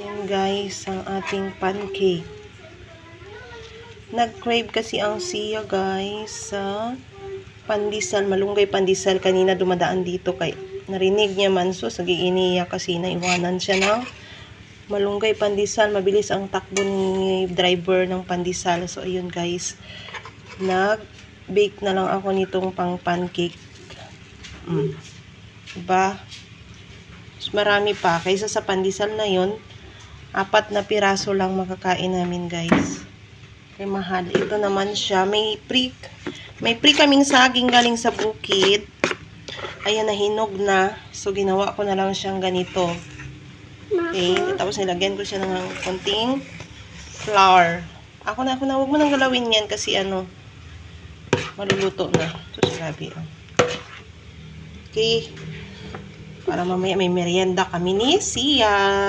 Yan guys, ang ating pancake. Nag-crave kasi ang Sia guys sa pandesal, malunggay pandesal. Kanina dumadaan dito kay narinig niya man so sagiiniya kasi naiwanan siya ng malunggay pandesal. Mabilis ang takbo ni driver ng pandesal. So ayun guys, nag-bake na lang ako nitong pang pancake. Diba? Mas marami pa kaysa sa pandesal na yun. 4 na piraso lang makakain namin guys. Kaya mahal. Ito naman siya. May pre kaming saging galing sa bukid. Ayan, nahinog na. So, ginawa ko na lang siyang ganito. Okay. Tapos, nilagyan ko siya ng konting flour. Ako na. Huwag mo nang galawin yan kasi maluluto na. Ito, grabe. Okay. Para mamaya may merienda kami ni Sia.